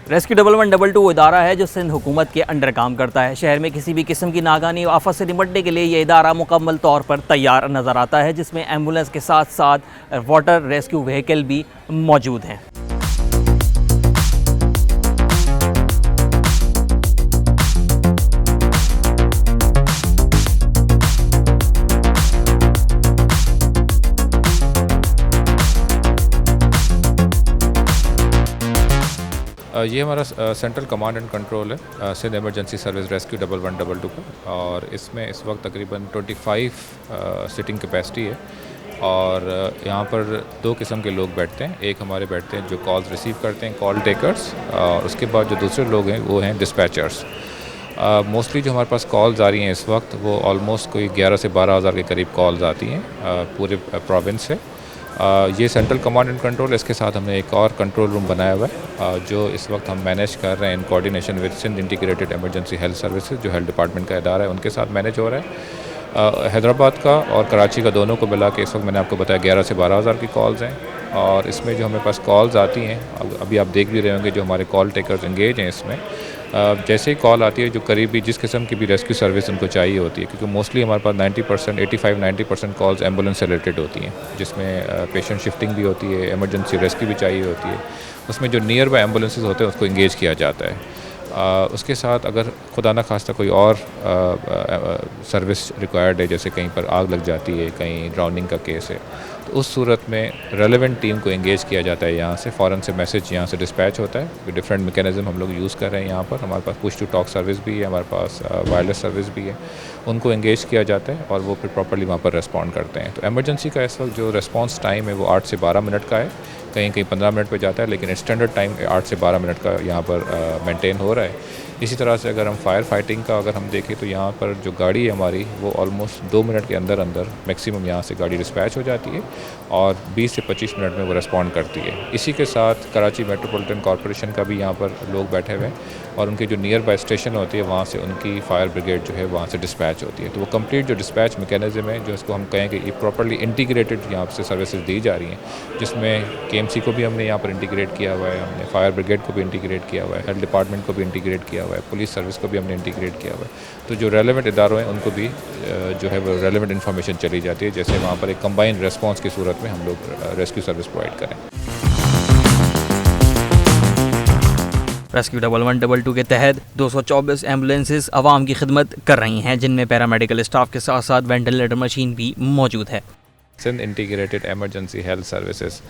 Rescue 1112 वो इदारा है जो सिंध हुकूमत के अंडर काम करता है। शहर में किसी भी किस्म की नागानी आफत से निपटने के लिए ये इदारा मुकम्मल तौर पर तैयार नज़र आता है, जिसमें एम्बुलेंस के साथ साथ वाटर रेस्क्यू व्हीकल भी मौजूद हैं। ये हमारा सेंट्रल कमांड एंड कंट्रोल है सिंध इमरजेंसी सर्विस रेस्क्यू 1112 का, और इसमें इस वक्त तकरीबन 25 सिटिंग कैपेसिटी है। और यहाँ पर दो किस्म के लोग बैठते हैं। एक हमारे बैठते हैं जो कॉल्स रिसीव करते हैं, कॉल टेकर्स, और उसके बाद जो दूसरे लोग हैं वो हैं डिस्पैचर्स। मोस्टली जो हमारे पास कॉल्स आ रही हैं इस वक्त वो ऑलमोस्ट कोई 11 से 12 हज़ार के करीब कॉल्स आती हैं पूरे प्रोविंस से। ये सेंट्रल कमांड एंड कंट्रोल, इसके साथ हमने एक और कंट्रोल रूम बनाया हुआ है जो इस वक्त हम मैनेज कर रहे हैं in coordination with Sindh integrated emergency health services, जो हेल्थ डिपार्टमेंट का इदारा है, उनके साथ मैनेज हो रहा है। हैदराबाद का और कराची का दोनों को मिला के इस वक्त मैंने आपको बताया 11 से 12 हज़ार की कॉल्स हैं। और इसमें जो हमें पास कॉल्स आती हैं, अभी आप देख भी रहे होंगे जो हमारे कॉल टेकर्स इंगेज हैं इसमें, जैसे ही कॉल आती है जो करीबी जिस किस्म की भी रेस्क्यू सर्विस उनको चाहिए होती है, क्योंकि मोस्टली हमारे पास 90% 85-90% कॉल्स एम्बुलेंस से रिलेटेड होती हैं, जिसमें पेशेंट शिफ्टिंग भी होती है, इमरजेंसी रेस्क्यू भी चाहिए होती है। उसमें जो नियर बाय एम्बुलेंसेज होते हैं उसको इंगेज किया जाता है। उसके साथ अगर खुदा न खास्ता कोई और सर्विस रिक्वायर्ड है, जैसे कहीं पर आग लग जाती है, कहीं ड्राउनिंग का केस है, तो उस सूरत में रेलेवेंट टीम को एंगेज किया जाता है। यहाँ से फ़ौरन से मैसेज यहाँ से डिस्पैच होता है। डिफरेंट मैकेनिज़्म हम लोग यूज़ कर रहे हैं यहाँ पर। हमारे पास पुश टू टॉक सर्विस भी है, हमारे पास वायरलेस सर्विस भी है। उनको एंगेज किया जाता है और वो फिर प्रॉपर्ली वहाँ पर रिस्पॉन्ड करते हैं। तो एमरजेंसी का इस वक्त जो रिस्पॉन्स टाइम है वो 8 से 12 मिनट का है, कहीं कहीं 15 मिनट पे जाता है, लेकिन स्टैंडर्ड टाइम 8 से 12 मिनट का यहाँ पर मेंटेन हो रहा है। इसी तरह से अगर हम फायर फाइटिंग का अगर हम देखें तो यहाँ पर जो गाड़ी है हमारी वो ऑलमोस्ट 2 मिनट के अंदर अंदर मैक्सिमम यहाँ से गाड़ी डिस्पैच हो जाती है और 20 से 25 मिनट में वो रिस्पॉन्ड करती है। इसी के साथ कराची मेट्रोपॉलिटन कॉरपोरेशन का भी यहाँ पर लोग बैठे हुए हैं और उनके जो नियर बाय स्टेशन होती है वहाँ से उनकी फायर ब्रिगेड जो है वहाँ से डिस्पैच होती है। तो वो कंप्लीट जो डिस्पैच मैकेनिज्म है, जो इसको हम कहें कि ये प्रॉपर्ली इंटीग्रेटेड यहाँ से सर्विसेज दी जा रही हैं, जिसमें KMC को भी हमने यहाँ पर इंटीग्रेट किया हुआ है, हमने फायर ब्रिगेड को भी इंटीग्रेट किया हुआ है, हेल्थ डिपार्टमेंट को भी इंटीग्रेट किया हुआ है, पुलिस सर्विस को भी हमने इंटीग्रेट किया हुआ है। तो जो रेलेवेंट इदारों हैं उनको भी जो है वो रेलेवेंट इन्फॉर्मेशन चली जाती है, जैसे वहाँ पर एक कंबाइंड रेस्पॉन्स की सूरत में हम लोग रेस्क्यू सर्विस प्रोवाइड करें। रेस्क्यू 1112 के तहत 224 एम्बुलेंसेज आवाम की खिदमत कर रही हैं, जिनमें पैरामेडिकल स्टाफ के साथ साथ वेंटिलेटर मशीन भी मौजूद है। Sindh integrated emergency health services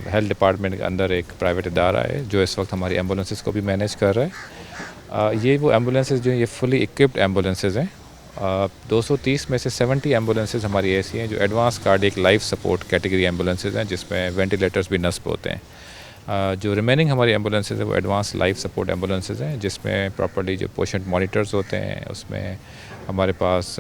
health department के अंदर एक प्राइवेट इदारा है जो इस वक्त हमारी एम्बुलेंसेज को भी मैनेज कर रहा है। ये वो एम्बुलेंसेज जो ये फुली इक्विप्ड एम्बुलेंसेज हैं। 230 में से 70 एम्बुलेंसेज हमारी ऐसी हैं जो advance cardiac life support category ambulances हैं, जिसमें वेंटिलेटर्स भी नस्ब होते हैं। जो रिमेनिंग हमारी एम्बुलेंसेज है वो एडवांस लाइफ सपोर्ट एम्बुलेंसेज हैं, जिसमें प्रॉपर्ली जो पेशेंट मॉनिटर्स होते हैं, उसमें हमारे पास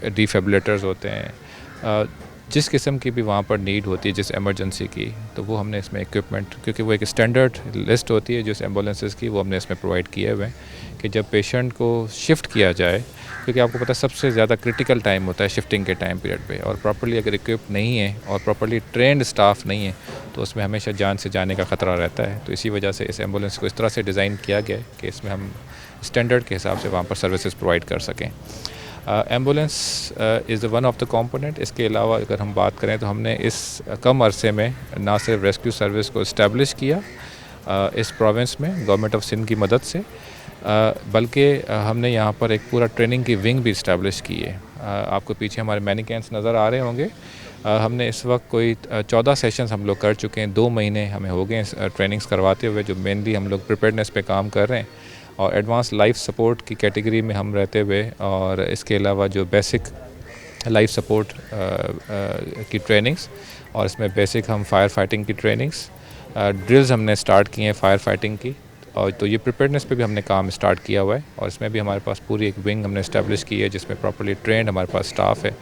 डिफिब्रिलेटर्स होते हैं। जिस किस्म की भी वहाँ पर नीड होती है जिस एमरजेंसी की, तो वो हमने इसमें इक्विपमेंट, क्योंकि वो एक स्टैंडर्ड लिस्ट होती है जिस एम्बुलेंसेज की, वो हमने इसमें प्रोवाइड किए हुए हैं कि जब पेशेंट को शिफ्ट किया जाए, क्योंकि आपको पता है सबसे ज़्यादा क्रिटिकल टाइम होता है शिफ्टिंग के टाइम पीरियड पे, और प्रॉपर्ली अगर इक्विप नहीं है और प्रॉपर्ली ट्रेंड स्टाफ नहीं है तो उसमें हमेशा जान से जाने का ख़तरा रहता है। तो इसी वजह से इस एम्बुलेंस को इस तरह से डिज़ाइन किया गया है कि इसमें हम स्टैंडर्ड के हिसाब से वहाँ पर सर्विसेज प्रोवाइड कर सकें। Ambulance is one of the component. इसके अलावा अगर हम बात करें तो हमने इस कम अरसे में ना सिर्फ रेस्क्यू सर्विस को इस्टेब्लिश किया इस प्रोविंस में गवर्नमेंट ऑफ सिंध की मदद से, बल्कि हमने यहाँ पर एक पूरा ट्रेनिंग की विंग भी इस्टेब्लिश की है। आपको पीछे हमारे मैनिकेंस नज़र आ रहे होंगे। हमने इस वक्त कोई 14 सेशंस हम लोग कर चुके हैं। 2 महीने हमें हो गए ट्रेनिंग्स करवाते हुए, जो मेनली हम लोग प्रिपेयर्डनेस पे काम कर रहे हैं और एडवांस लाइफ सपोर्ट की कैटेगरी में हम रहते हुए, और इसके अलावा जो बेसिक लाइफ सपोर्ट की ट्रेनिंग्स, और इसमें बेसिक हम फायर फाइटिंग की ट्रेनिंग्स ड्रिल्स हमने स्टार्ट किए हैं फायर फाइटिंग की। और तो ये प्रिपेयर्डनेस पे भी हमने काम स्टार्ट किया हुआ है, और इसमें भी हमारे पास पूरी एक विंग हमने इस्टेब्लिश की है जिसमें प्रॉपर्ली ट्रेंड हमारे पास स्टाफ है।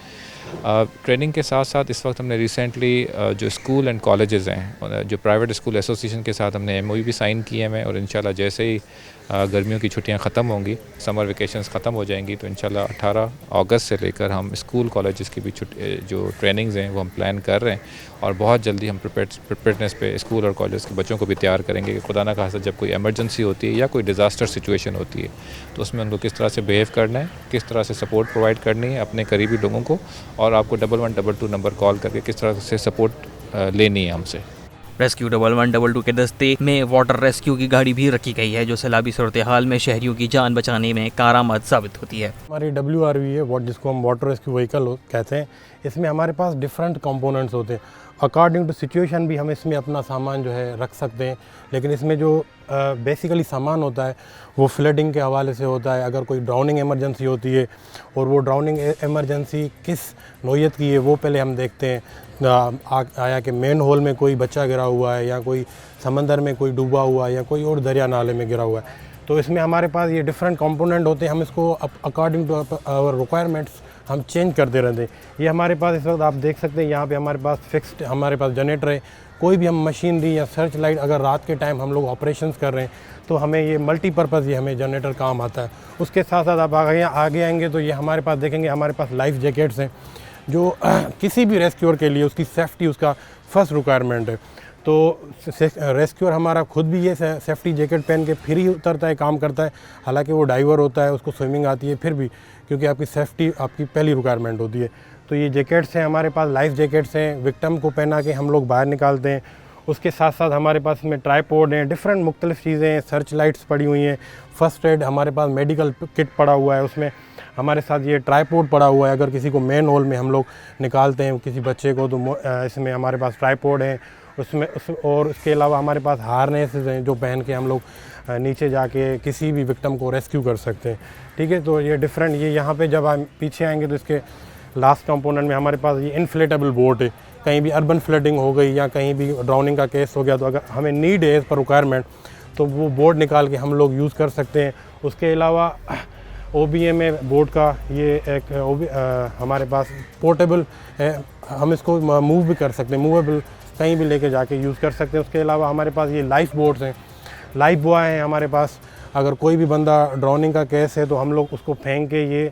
ट्रेनिंग के साथ साथ इस वक्त हमने रिसेंटली जो स्कूल एंड कॉलेजेस हैं, जो प्राइवेट स्कूल एसोसिएशन के साथ हमने एमओयू भी साइन किए हैं, और इंशाल्लाह जैसे ही गर्मियों की छुट्टियां ख़त्म होंगी, समर वेकेशंस ख़त्म हो जाएंगी, तो इंशाल्लाह 18 अगस्त से लेकर हम स्कूल कॉलेजेस की भी जो ट्रेनिंग्स हैं वो हम प्लान कर रहे हैं, और बहुत जल्दी हम प्रिपेयर्डनेस पे स्कूल और कॉलेज के बच्चों को भी तैयार करेंगे कि खुदा ना खास्ता जब कोई एमरजेंसी होती है या कोई डिज़ास्टर सिचुएशन होती है तो उसमें उनको किस तरह से बिहेव करना है, किस तरह से सपोर्ट प्रोवाइड करनी है अपने करीबी लोगों को, और आपको 1122 नंबर कॉल करके किस तरह से सपोर्ट लेनी है हमसे। रेस्क्यू 1122 के दस्ते में वाटर रेस्क्यू की गाड़ी भी रखी गई है, जो सैलाबी सूरत हाल में शहरियों की जान बचाने में कारआमद साबित होती है। हमारी WRV है, जिसको हम वाटर रेस्क्यू व्हीकल कहते हैं। इसमें हमारे पास डिफरेंट कंपोनेंट्स होते हैं, अकॉर्डिंग टू सिचुएशन भी हम इसमें अपना सामान जो है रख सकते हैं। लेकिन इसमें जो बेसिकली सामान होता है वो फ्लडिंग के हवाले से होता है। अगर कोई ड्राउनिंग इमरजेंसी होती है और वो ड्राउनिंग इमरजेंसी किस नौयत की है वो पहले हम देखते हैं। आया कि मेन होल में कोई बच्चा गिरा हुआ है, या कोई समंदर में कोई डूबा हुआ है, या कोई और दरिया नाले में गिरा हुआ है, तो इसमें हमारे पास ये डिफरेंट कंपोनेंट होते हैं। हम इसको अकॉर्डिंग टू आवर रिक्वायरमेंट्स हम चेंज करते रहते हैं। ये हमारे पास इस वक्त आप देख सकते हैं, यहाँ पे हमारे पास फिक्स्ड हमारे पास जनरेटर है। कोई भी हम मशीनरी या सर्च लाइट अगर रात के टाइम हम लोग ऑपरेशंस कर रहे हैं तो हमें ये मल्टीपर्पज़ ये हमें जनरेटर काम आता है। उसके साथ साथ आप आगे आएंगे तो ये हमारे पास देखेंगे, हमारे पास लाइफ जैकेट्स हैं जो किसी भी रेस्क्यूअर के लिए उसकी सेफ्टी उसका फर्स्ट रिक्वायरमेंट है। तो रेस्क्यूअर हमारा खुद भी ये सेफ्टी जैकेट पहन के फिर ही उतरता है, काम करता है। हालांकि वो डाइवर होता है, उसको स्विमिंग आती है, फिर भी क्योंकि आपकी सेफ्टी आपकी पहली रिक्वायरमेंट होती है। तो ये जैकेट्स हैं हमारे पास, लाइफ जैकेट्स हैं, विक्टिम को पहना के हम लोग बाहर निकालते हैं। उसके साथ साथ हमारे पास में ट्राइपॉड हैं, डिफरेंट मुख्तलिफ चीज़ें हैं, सर्च लाइट्स पड़ी हुई हैं, फर्स्ट एड हमारे पास मेडिकल किट पड़ा हुआ है। उसमें हमारे साथ ये ट्राइपॉड पड़ा हुआ है, अगर किसी को मेन होल में हम लोग निकालते हैं किसी बच्चे को तो इसमें हमारे पास ट्राइपॉड है और उसके अलावा हमारे पास हार्नेसेस हैं जो पहन के हम लोग नीचे जाके किसी भी विक्टिम को रेस्क्यू कर सकते हैं। ठीक है, तो ये डिफरेंट ये यहाँ पे जब हम पीछे आएंगे तो इसके लास्ट कंपोनेंट में हमारे पास ये इन्फ्लेटेबल बोट है। कहीं भी अर्बन फ्लडिंग हो गई या कहीं भी ड्राउनिंग का केस हो गया तो अगर हमें नीड है इस पर रिक्वायरमेंट तो वो बोट निकाल के हम लोग यूज़ कर सकते हैं। उसके अलावा OBM है बोट का, ये एक हमारे पास पोर्टेबल है, हम इसको मूव भी कर सकते हैं, मूवेबल कहीं भी लेके जाके यूज़ कर सकते हैं। उसके अलावा हमारे पास ये लाइफ बोट्स हैं, लाइफ बॉय हैं हमारे पास। अगर कोई भी बंदा ड्राउनिंग का केस है तो हम लोग उसको फेंक के ये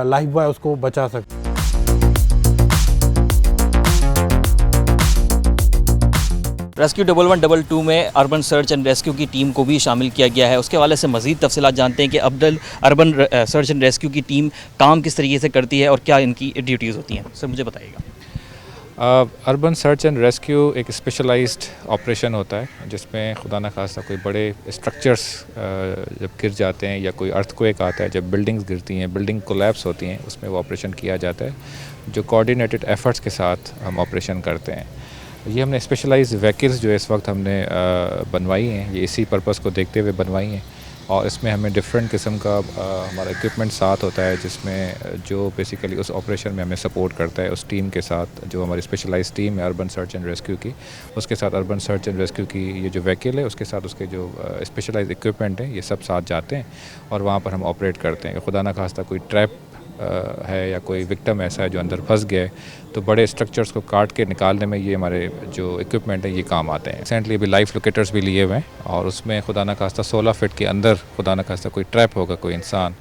लाइफ बॉय उसको बचा सकते हैं। रेस्क्यू 1122 में अर्बन सर्च एंड रेस्क्यू की टीम को भी शामिल किया गया है। उसके हवाले से मज़ीद तफसीलात जानते हैं कि अर्बन सर्च एंड रेस्क्यू की टीम काम किस तरीके से करती है और क्या इनकी ड्यूटीज़ होती हैं, सर मुझे बताइएगा। अर्बन सर्च एंड रेस्क्यू एक स्पेशलाइज्ड ऑपरेशन होता है जिसमें खुदा न खास्ता कोई बड़े स्ट्रक्चर्स जब गिर जाते हैं या कोई अर्थक्वेक आता है, जब बिल्डिंग्स गिरती हैं, बिल्डिंग कोलैप्स होती हैं, उसमें वो ऑपरेशन किया जाता है जो कोऑर्डिनेटेड एफर्ट्स के साथ हम ऑपरेशन करते हैं। ये हमने स्पेशलाइज्ड व्हीकल्स जो इस वक्त हमने बनवाई हैं, ये इसी पर्पस को देखते हुए बनवाई हैं, और इसमें हमें डिफरेंट किस्म का हमारा इक्विपमेंट साथ होता है जिसमें जो बेसिकली उस ऑपरेशन में हमें सपोर्ट करता है। उस टीम के साथ जो हमारी स्पेशलाइज्ड टीम है अर्बन सर्च एंड रेस्क्यू की, उसके साथ अर्बन सर्च एंड रेस्क्यू की ये जो व्हीकल है उसके साथ उसके जो स्पेशलाइज्ड इक्विपमेंट है ये सब साथ जाते हैं और वहाँ पर हम ऑपरेट करते हैं कि खुदा ना खास्ता कोई ट्रैप है या कोई विक्टिम ऐसा है जो अंदर फंस गया है तो बड़े स्ट्रक्चर्स को काट के निकालने में ये हमारे जो इक्विपमेंट है ये काम आते हैं। रिसेंटली अभी लाइफ लोकेटर्स भी लिए हुए हैं और उसमें खुदा न खास्ता 16 फीट के अंदर खुदा न खास्ता कोई ट्रैप होगा, कोई इंसान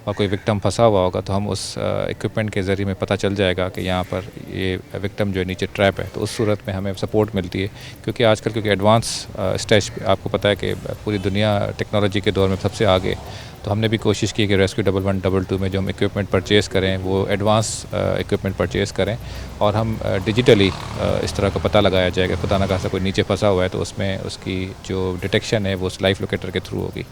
और कोई विक्टिम फंसा हुआ होगा तो हम उस इक्विपमेंट के ज़रिए में पता चल जाएगा कि यहाँ पर ये विक्टिम जो है नीचे ट्रैप है। तो उस सूरत में हमें सपोर्ट मिलती है क्योंकि आजकल क्योंकि एडवांस स्टेज आपको पता है कि पूरी दुनिया टेक्नोलॉजी के दौर में सबसे आगे, तो हमने भी कोशिश की कि रेस्क्यू 1122 में जो हम इक्विपमेंट परचेज़ करें वो एडवांस इक्विपमेंट परचेज़ करें और हम डिजिटली इस तरह का पता लगाया जाएगा खुदा न खास्ता कोई नीचे फंसा हुआ है तो उसमें उसकी जो डिटेक्शन है वो उस लाइफ लोकेटर के थ्रू होगी।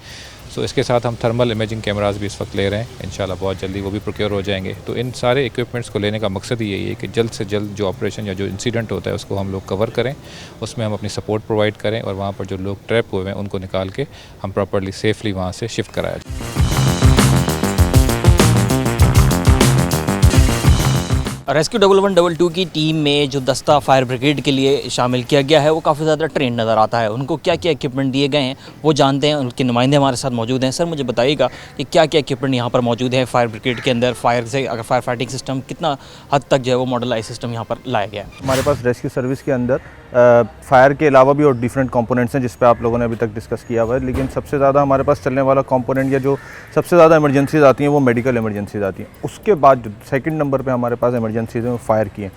सो इसके साथ हम थर्मल इमेजिंग कैमरास भी इस वक्त ले रहे हैं, इंशाल्लाह बहुत जल्दी वो भी प्रोक्योर हो जाएंगे। तो इन सारे इक्विपमेंट्स को लेने का मकसद ही यही है कि जल्द से जल्द जो ऑपरेशन या जो इंसिडेंट होता है उसको हम लोग कवर करें, उसमें हम अपनी सपोर्ट प्रोवाइड करें और वहाँ पर जो लोग ट्रैप हुए हैं उनको निकाल के हम प्रॉपर्ली सेफली वहाँ से शिफ्ट कराया जाए। रेस्क्यू 1112 की टीम में जो दस्ता फायर ब्रिगेड के लिए शामिल किया गया है वो काफ़ी ज़्यादा ट्रेंड नज़र आता है। उनको क्या क्या इक्विपमेंट दिए गए हैं वो जानते हैं, उनके नुमाइंदे हमारे साथ मौजूद हैं। सर मुझे बताइएगा कि क्या क्या इक्विपमेंट यहाँ पर मौजूद है फायर ब्रिगेड के अंदर, फायर से अगर फायर फाइटिंग सिस्टम कितना हद तक जो है वो मॉडलाइज सिस्टम यहाँ पर लाया गया है। हमारे पास रेस्क्यू सर्विस के अंदर फायर के अलावा भी और डिफरेंट कंपोनेंट्स हैं जिस पे आप लोगों ने अभी तक डिस्कस किया हुआ है, लेकिन सबसे ज़्यादा हमारे पास चलने वाला कंपोनेंट या जो सबसे ज़्यादा इमरजेंसीज आती हैं वो मेडिकल इमरजेंसीज आती हैं। उसके बाद जो सेकंड नंबर पे हमारे पास इमरजेंसीज हैं वो फायर की हैं।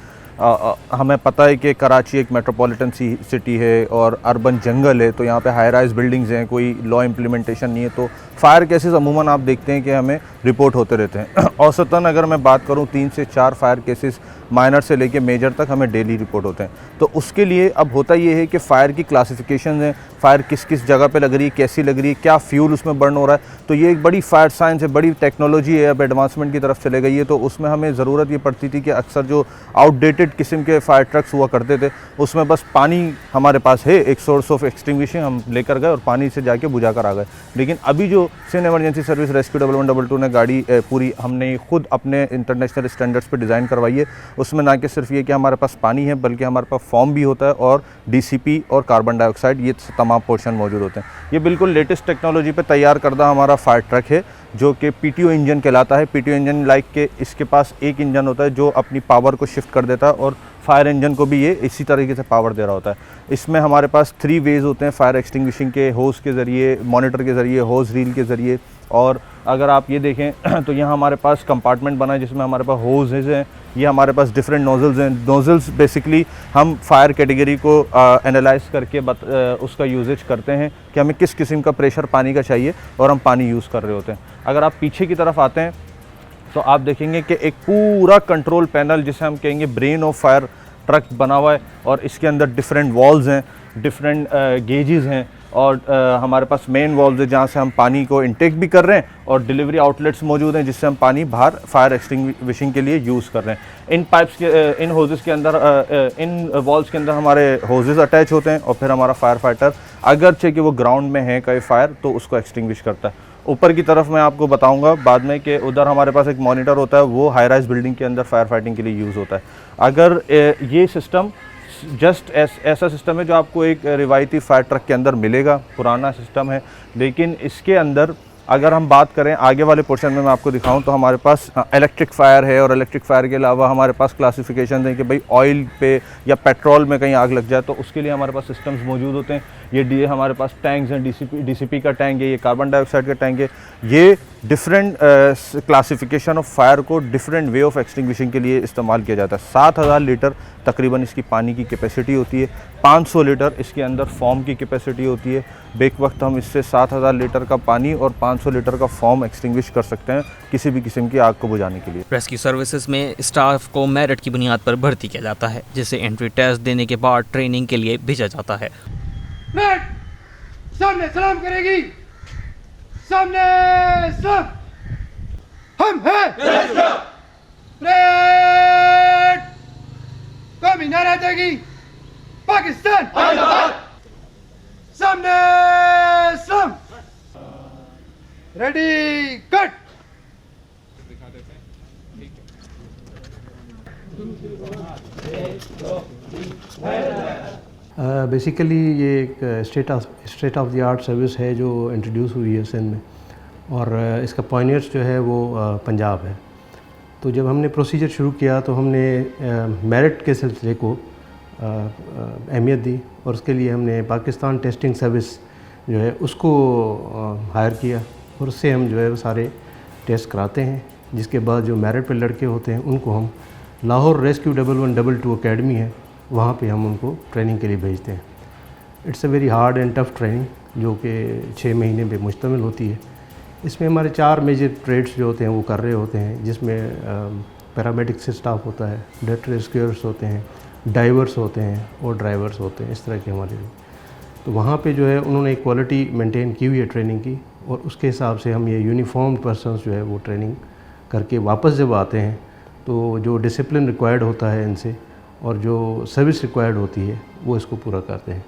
हमें पता है कि कराची एक मेट्रोपॉलिटन सिटी है और अर्बन जंगल है, तो यहाँ पे हाई राइज बिल्डिंग्स हैं, कोई लॉ इम्प्लीमेंटेशन नहीं है, तो फायर केसेस अमूमन आप देखते हैं कि हमें रिपोर्ट होते रहते हैं। औसतन अगर मैं बात करूँ 3 से 4 फायर केसेस माइनर से लेके मेजर तक हमें डेली रिपोर्ट होते हैं। तो उसके लिए अब होता ये है कि फ़ायर की क्लासिफिकेशन है, फ़ायर किस किस जगह पे लग रही है, कैसी लग रही है, क्या फ्यूल उसमें बर्न हो रहा है। तो ये एक बड़ी फायर साइंस है, बड़ी टेक्नोलॉजी है, अब एडवांसमेंट की तरफ चले गई है। तो उसमें हमें ज़रूरत ये पड़ती थी कि अक्सर जो आउटडेटेड किस्म के फायर ट्रक्स हुआ करते थे उसमें बस पानी हमारे पास है, एक सोर्स ऑफ एक्सटिंग्विशिंग हम लेकर गए और पानी से जाके बुझा कर आ गए। लेकिन अभी जो सिंध इमरजेंसी सर्विस रेस्क्यू 1122 ने गाड़ी पूरी हमने खुद अपने इंटरनेशनल स्टैंडर्ड्स पे डिज़ाइन करवाई है। उसमें ना कि सिर्फ ये कि हमारे पास पानी है बल्कि हमारे पास फॉर्म भी होता है और डीसीपी और कार्बन डाइऑक्साइड, ये तमाम पोर्शन मौजूद होते हैं। ये बिल्कुल लेटेस्ट टेक्नोलॉजी पे तैयार करदा हमारा फायर ट्रक है जो कि पीटीओ इंजन कहलाता है। पीटीओ इंजन लाइक के इसके पास एक इंजन होता है जो अपनी पावर को शिफ्ट कर देता है और फायर इंजन को भी ये इसी तरीके से पावर दे रहा होता है। इसमें हमारे पास 3 वेज होते हैं फायर एक्सटिंग्विशिंग के, होज़ के ज़रिए, मॉनिटर के ज़रिए, होज़ रील के ज़रिए। और अगर आप ये देखें तो यहाँ हमारे पास कंपार्टमेंट बना है जिसमें हमारे पास होज़ेज हैं, ये हमारे पास डिफरेंट नोज़ल्स हैं। नोज़ल्स बेसिकली हम फायर कैटेगरी को एनालाइज करके उसका यूजेज करते हैं कि हमें किस किस्म का प्रेशर पानी का चाहिए और हम पानी यूज़ कर रहे होते हैं। अगर आप पीछे की तरफ आते हैं तो आप देखेंगे कि एक पूरा कंट्रोल पैनल जिसे हम कहेंगे ब्रेन ऑफ फायर ट्रक बना हुआ है और इसके अंदर डिफरेंट वॉल्स हैं, डिफरेंट गेजेस हैं और हमारे पास मेन वॉल्स है जहाँ से हम पानी को इंटेक भी कर रहे हैं और डिलीवरी आउटलेट्स मौजूद हैं जिससे हम पानी बाहर फायर एक्सटिंग्विशिंग के लिए यूज़ कर रहे हैं। इन पाइप्स के इन होजेस के अंदर इन वॉल्स के अंदर हमारे होजेस अटैच होते हैं और फिर हमारा फायर फाइटर अगरचे कि वो ग्राउंड में है कहीं फायर तो उसको एक्सटिंग्विश करता है। ऊपर की तरफ मैं आपको बताऊंगा बाद में कि उधर हमारे पास एक मॉनिटर होता है, वो हाई राइज बिल्डिंग के अंदर फायर फाइटिंग के लिए यूज़ होता है। अगर ये सिस्टम जस्ट ऐसा सिस्टम है जो आपको एक रिवायती फायर ट्रक के अंदर मिलेगा, पुराना सिस्टम है, लेकिन इसके अंदर अगर हम बात करें आगे वाले पोर्शन में मैं आपको दिखाऊं तो हमारे पास इलेक्ट्रिक फायर है और इलेक्ट्रिक फायर के अलावा हमारे पास क्लासिफिकेशन है कि भाई ऑयल पे या पेट्रोल में कहीं आग लग जाए तो उसके लिए हमारे पास सिस्टम्स मौजूद होते हैं। ये हमारे पास टैंक्स हैं, डीसीपी का टैंक है, ये कार्बन डाइऑक्साइड का टैंक है। ये डिफरेंट क्लासिफिकेशन ऑफ फायर को डिफरेंट वे ऑफ एक्सटिंग्विशिंग के लिए इस्तेमाल किया जाता है। 7000 लीटर तकरीबन इसकी पानी की कैपेसिटी होती है, 500 लीटर इसके अंदर फॉर्म की कैपेसिटी होती है। बेक वक्त हम इससे 7000 लीटर का पानी और 500 लीटर का फॉर्म एक्सटिंग्विश कर सकते हैं किसी भी किस्म की आग को बुझाने के लिए। रेस्क्यू सर्विसेज में स्टाफ को मेरिट की बुनियाद पर भर्ती किया जाता है जिसे एंट्री टेस्ट देने के बाद ट्रेनिंग के लिए भेजा जाता है। सामने सलाम करेगी, सामने सब हम हैं कौमी नारा देगी पाकिस्तान, सामने सब रेडी कट। बेसिकली ये एक state of the art service है जो इंट्रोड्यूस हुई है सिंध में और इसका पॉइनियर्स जो है वो पंजाब है। तो जब हमने प्रोसीजर शुरू किया तो हमने मेरिट के सिलसिले को अहमियत दी और उसके लिए हमने पाकिस्तान टेस्टिंग सर्विस जो है उसको हायर किया और उससे हम जो है वो सारे टेस्ट कराते हैं, जिसके बाद जो मेरिट पे लड़के होते हैं उनको हम लाहौर रेस्क्यू 1122 अकेडमी है वहाँ पे हम उनको ट्रेनिंग के लिए भेजते हैं। It's a very hard and tough training जो कि 6 महीने पे मुश्तमिल होती है। इसमें हमारे 4 मेजर ट्रेड्स जो होते हैं वो कर रहे होते हैं, जिसमें पैरामेडिक से स्टाफ होता है, डेथ रेस्क्यूअर्स होते हैं, डाइवर्स होते हैं और ड्राइवर्स होते हैं, इस तरह के हमारे लोग। तो वहाँ पे जो है उन्होंने एक क्वालिटी मेंटेन की हुई है ट्रेनिंग की और उसके हिसाब से हम ये यूनिफॉर्म पर्सनस जो है वो ट्रेनिंग करके वापस जब आते हैं तो जो डिसिप्लिन रिक्वायर्ड होता है इनसे और जो सर्विस रिक्वायर्ड होती है वो इसको पूरा करते हैं।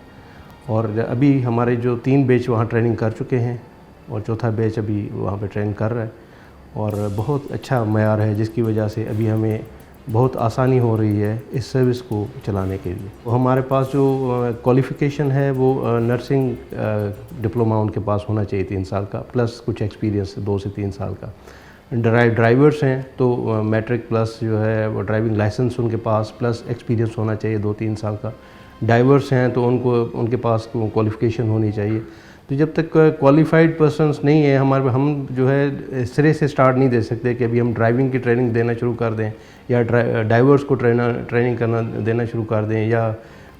और अभी हमारे जो 3 बैच वहाँ ट्रेनिंग कर चुके हैं और चौथा बैच अभी वहाँ पे ट्रेन कर रहा है और बहुत अच्छा मयार है, जिसकी वजह से अभी हमें बहुत आसानी हो रही है इस सर्विस को चलाने के लिए। तो हमारे पास जो क्वालिफ़िकेशन है वो नर्सिंग डिप्लोमा उनके पास होना चाहिए 3 साल का, प्लस कुछ एक्सपीरियंस 2 से 3 साल का। ड्राइवर्स हैं तो मैट्रिक प्लस जो है वो ड्राइविंग लाइसेंस उनके पास प्लस एक्सपीरियंस होना चाहिए 2-3 साल का। ड्राइवर्स हैं तो उनके पास क्वालिफ़िकेशन होनी चाहिए। तो जब तक क्वालिफाइड पर्सन्स नहीं है हम जो है सिरे से स्टार्ट नहीं दे सकते कि अभी हम ड्राइविंग की ट्रेनिंग देना शुरू कर दें या ड्राइवर्स को ट्रेनिंग देना शुरू कर दें या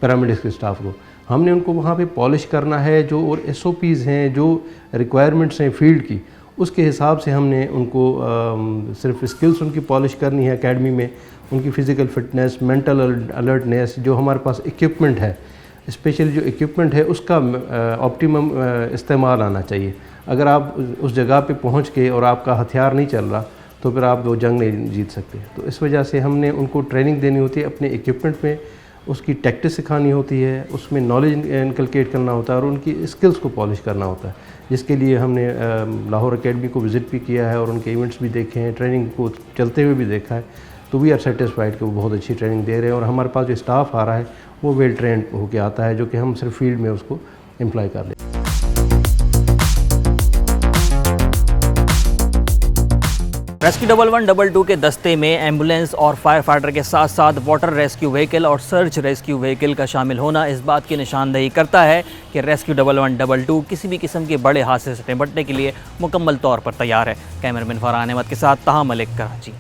पैरामेडिक्स के स्टाफ को। हमने उनको वहाँ पे पॉलिश करना है जो और SOPs हैं, जो रिक्वायरमेंट्स हैं फील्ड की, उसके हिसाब से हमने उनको सिर्फ स्किल्स उनकी पॉलिश करनी है एकेडमी में। उनकी फ़िज़िकल फिटनेस, मेंटल अलर्टनेस, जो हमारे पास इक्विपमेंट है, स्पेशली जो इक्विपमेंट है उसका ऑप्टिमम इस्तेमाल आना चाहिए। अगर आप उस जगह पे पहुंच के और आपका हथियार नहीं चल रहा तो फिर आप वो जंग नहीं जीत सकते। तो इस वजह से हमने उनको ट्रेनिंग देनी होती है अपने इक्विपमेंट में, उसकी टैक्टिस सिखानी होती है, उसमें नॉलेज इनकलकेट करना होता है और उनकी स्किल्स को पॉलिश करना होता है, जिसके लिए हमने लाहौर एकेडमी को विज़िट भी किया है और उनके इवेंट्स भी देखे हैं, ट्रेनिंग को चलते हुए भी देखा है। तो वी आर सेटिस्फाइड कि वो बहुत अच्छी ट्रेनिंग दे रहे हैं और हमारे पास जो स्टाफ आ रहा है वो वेल ट्रेंड होके आता है, जो कि हम सिर्फ फील्ड में उसको एम्प्लॉय कर लेते हैं। रेस्क्यू 1112 के दस्ते में एम्बुलेंस और फायर फाइटर के साथ साथ वाटर रेस्क्यू व्हीकल और सर्च रेस्क्यू व्हीकल का शामिल होना इस बात की निशानदेही करता है कि रेस्क्यू 1112 किसी भी किस्म के बड़े हादसे से निपटने के लिए मुकम्मल तौर पर तैयार है। कैमरामैन फरहान अहमद के साथ ताहा मलिक, कराची।